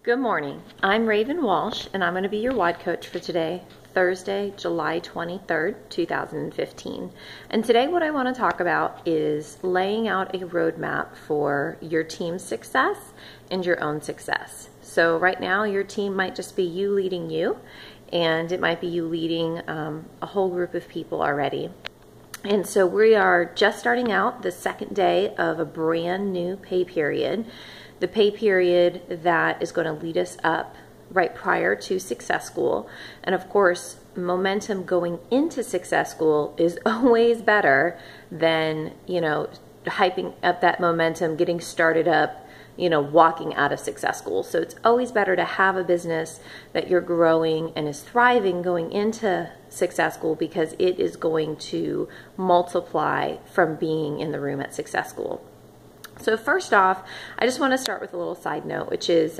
Good morning. I'm Raven Walsh, and I'm going to be your WOD coach for today, Thursday, July 23rd, 2015. And today what I want to talk about is laying out a roadmap for your team's success and your own success. So right now your team might just be you leading you, and it might be you leading a whole group of people already. And so we are just starting out the second day of a brand new pay period. The pay period that is going to lead us up right prior to Success School. And of course, momentum going into Success School is always better than, hyping up that momentum, getting started up, walking out of Success School. So it's always better to have a business that you're growing and is thriving going into Success School, because it is going to multiply from being in the room at Success School. So first off, I just want to start with a little side note, which is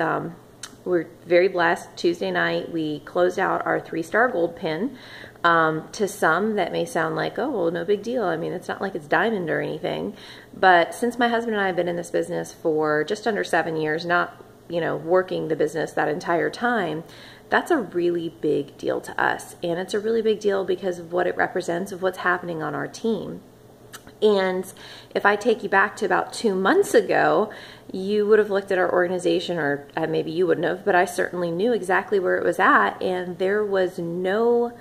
we're very blessed. Tuesday night, we closed out our 3-star gold pin. To some, that may sound like, oh, well, no big deal. I mean, it's not like it's diamond or anything. But since my husband and I have been in this business for just under 7 years, not, working the business that entire time, that's a really big deal to us. And it's a really big deal because of what it represents of what's happening on our team. And if I take you back to about 2 months ago, you would have looked at our organization, or maybe you wouldn't have, but I certainly knew exactly where it was at, and there was no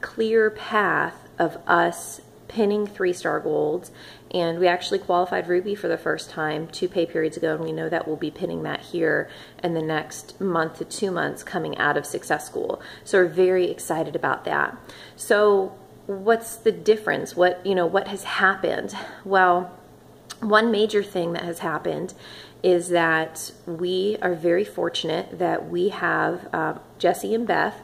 clear path of us pinning 3-star golds. And we actually qualified Ruby for the first time 2 pay periods ago, and we know that we'll be pinning that here in the next month to 2 months coming out of Success School. So we're very excited about that. So what's the difference? What has happened? Well, one major thing that has happened is that we are very fortunate that we have Jesse and Beth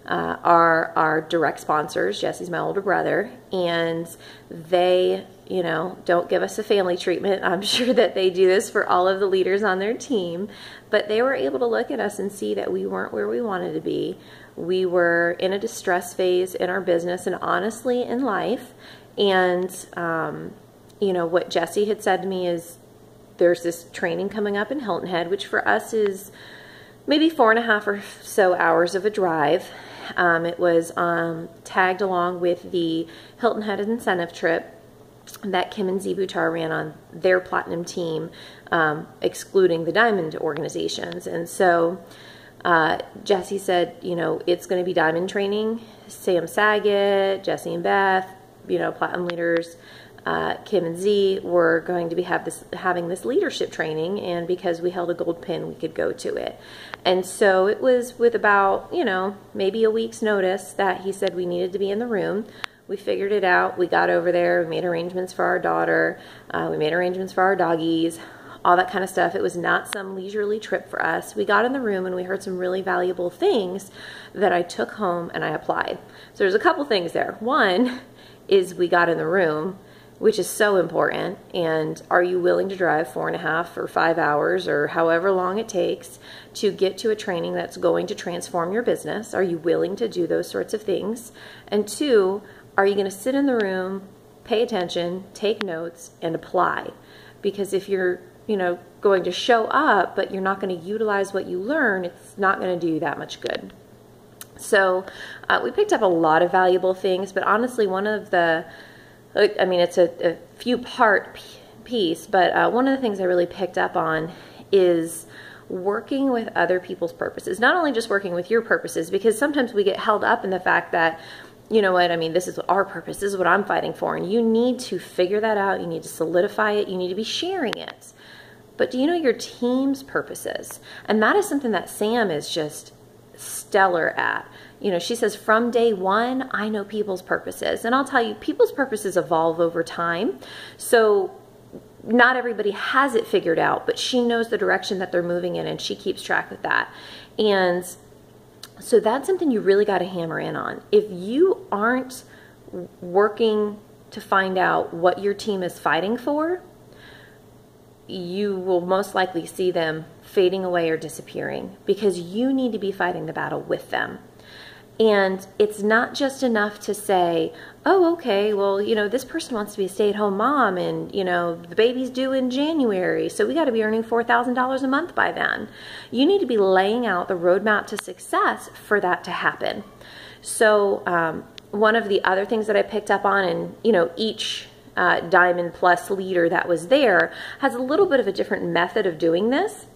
are our direct sponsors. Jesse's my older brother, and they, don't give us a family treatment. I'm sure that they do this for all of the leaders on their team, but they were able to look at us and see that we weren't where we wanted to be. We were in a distress phase in our business and honestly in life. And, what Jesse had said to me is there's this training coming up in Hilton Head, which for us is maybe 4.5 or so hours of a drive. It was tagged along with the Hilton Head incentive trip that Kim and Zibutar ran on their platinum team, excluding the diamond organizations. And so Jesse said, it's going to be diamond training. Sam Saget, Jesse and Beth, platinum leaders, Kim and Z were going to be having this leadership training, and because we held a gold pin, we could go to it. And so it was with about, maybe a week's notice that he said we needed to be in the room. We figured it out. We got over there. We made arrangements for our daughter. We made arrangements for our doggies, all that kind of stuff. It was not some leisurely trip for us. We got in the room and we heard some really valuable things that I took home and I applied. So there's a couple things there. One is we got in the room, which is so important. And are you willing to drive 4.5 or 5 hours or however long it takes to get to a training that's going to transform your business? Are you willing to do those sorts of things? And 2, are you going to sit in the room, pay attention, take notes, and apply? Because if you're going to show up, but you're not going to utilize what you learn, it's not going to do you that much good. So we picked up a lot of valuable things, but honestly, one of the, it's a few part piece, but one of the things I really picked up on is working with other people's purposes. Not only just working with your purposes, because sometimes we get held up in the fact that, this is our purpose, this is what I'm fighting for, and you need to figure that out, you need to solidify it, you need to be sharing it. But do you know your team's purposes? And that is something that Sam is just stellar at. She says, from day one, I know people's purposes. And I'll tell you, people's purposes evolve over time. So not everybody has it figured out, but she knows the direction that they're moving in, and she keeps track with that. And so that's something you really got to hammer in on. If you aren't working to find out what your team is fighting for, you will most likely see them fading away or disappearing, because you need to be fighting the battle with them. And it's not just enough to say, oh, okay, well, this person wants to be a stay-at-home mom and, the baby's due in January, so we got to be earning $4,000 a month by then. You need to be laying out the roadmap to success for that to happen. So one of the other things that I picked up on, and, each Diamond Plus leader that was there has a little bit of a different method of doing this.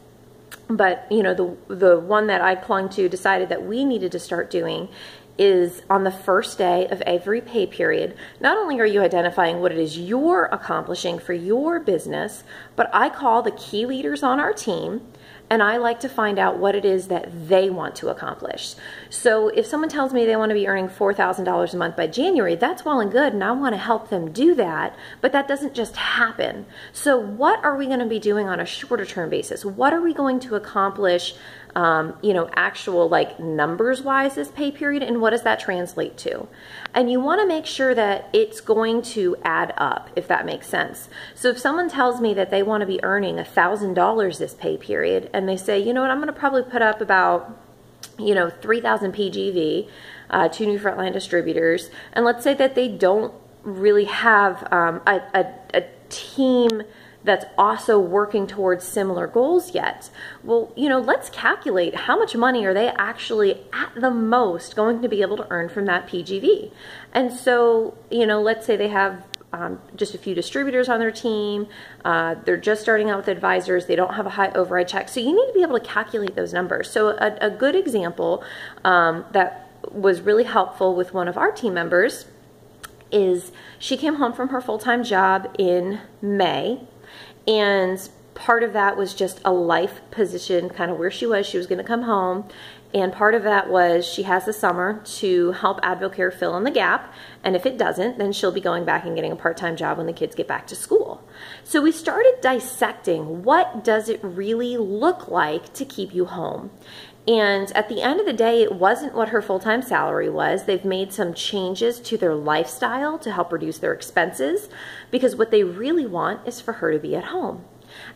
But, the one that I clung to, decided that we needed to start doing is on the first day of every pay period. Not only are you identifying what it is you're accomplishing for your business, but I call the key leaders on our team and I like to find out what it is that they want to accomplish. So if someone tells me they want to be earning $4,000 a month by January, that's well and good, and I want to help them do that, but that doesn't just happen. So what are we going to be doing on a shorter term basis? What are we going to accomplish actual like numbers wise this pay period, and what does that translate to? And you want to make sure that it's going to add up, if that makes sense. So if someone tells me that they want to be earning $1,000 this pay period, and they say, you know what, I'm going to probably put up about 3,000 PGV, 2 new frontline distributors, and let's say that they don't really have a team that's also working towards similar goals yet. Well, let's calculate how much money are they actually at the most going to be able to earn from that PGV. And so, let's say they have just a few distributors on their team. They're just starting out with advisors. They don't have a high override check. So you need to be able to calculate those numbers. So a good example that was really helpful with one of our team members is she came home from her full-time job in May. And part of that was just a life position, kind of where she was going to come home. And part of that was she has the summer to help Advocare fill in the gap. And if it doesn't, then she'll be going back and getting a part-time job when the kids get back to school. So we started dissecting, what does it really look like to keep you home? And at the end of the day, it wasn't what her full-time salary was. They've made some changes to their lifestyle to help reduce their expenses, because what they really want is for her to be at home.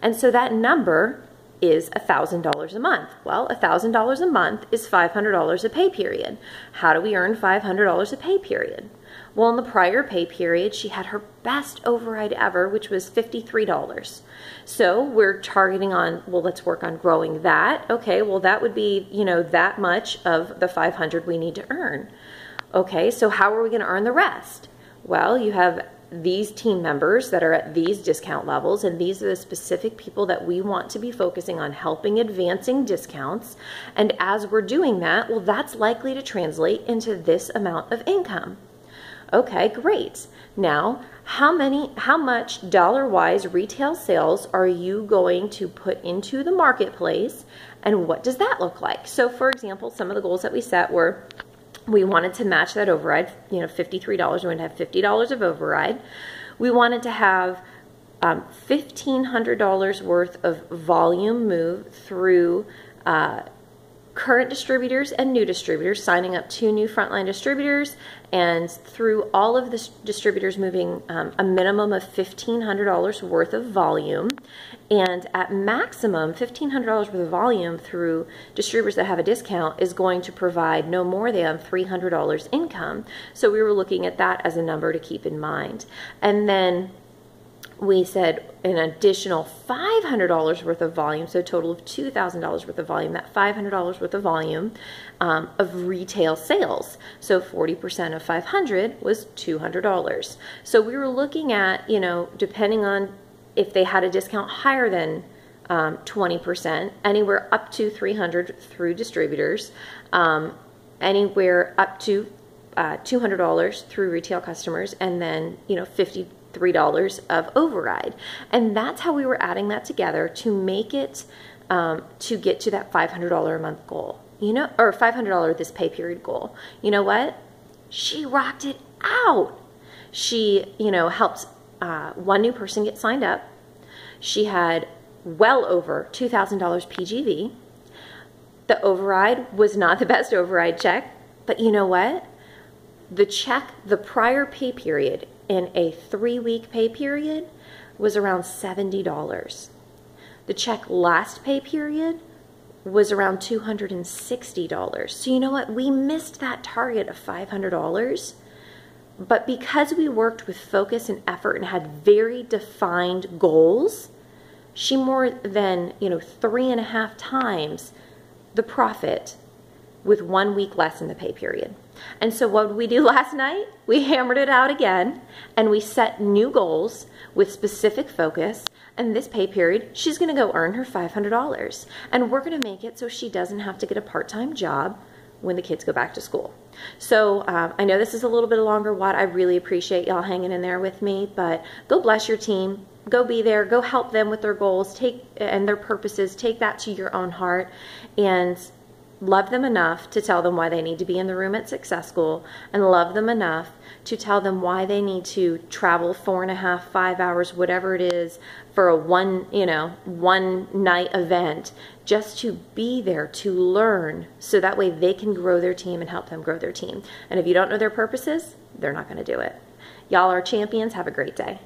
And so that number is $1,000 a month. Well, $1,000 a month is $500 a pay period. How do we earn $500 a pay period? Well, in the prior pay period, she had her best override ever, which was $53. So we're targeting on, well, let's work on growing that. Okay, well, that would be, that much of the 500 we need to earn. Okay, so how are we going to earn the rest? Well, you have these team members that are at these discount levels, and these are the specific people that we want to be focusing on helping advancing discounts. And as we're doing that, well, that's likely to translate into this amount of income. Okay, great. Now, how much dollar-wise retail sales are you going to put into the marketplace, and what does that look like? So, for example, some of the goals that we set were, we wanted to match that override, $53. We wanted to have $50 of override. We wanted to have $1,500 worth of volume move through current distributors and new distributors, signing up 2 new frontline distributors, and through all of the distributors moving a minimum of $1,500 worth of volume, and at maximum $1,500 worth of volume through distributors that have a discount is going to provide no more than $300 income. So we were looking at that as a number to keep in mind. And then we said an additional $500 worth of volume, so a total of $2,000 worth of volume, that $500 worth of volume of retail sales. So 40% of 500 was $200. So we were looking at, depending on if they had a discount higher than 20%, anywhere up to $300 through distributors, anywhere up to $200 through retail customers, and then, $53 of override. And that's how we were adding that together to make it, to get to that $500 a month goal, or $500 this pay period goal. You know what? She rocked it out. She, helped one new person get signed up. She had well over $2,000 PGV. The override was not the best override check, but you know what? The check, the prior pay period in a 3-week pay period was around $70. The check last pay period was around $260. So you know what? We missed that target of $500. But because we worked with focus and effort and had very defined goals, she more than, 3.5 times the profit with 1 week less in the pay period. And so what did we do last night? We hammered it out again, and we set new goals with specific focus. And this pay period, she's going to go earn her $500. And we're going to make it so she doesn't have to get a part-time job when the kids go back to school. So I know this is a little bit longer WOD. I really appreciate y'all hanging in there with me, but go bless your team. Go be there. Go help them with their goals and their purposes. Take that to your own heart and love them enough to tell them why they need to be in the room at Success School, and love them enough to tell them why they need to travel 4.5, 5 hours, whatever it is, for a one night event, just to be there to learn, so that way they can grow their team and help them grow their team. And if you don't know their purposes, they're not going to do it. Y'all are champions. Have a great day.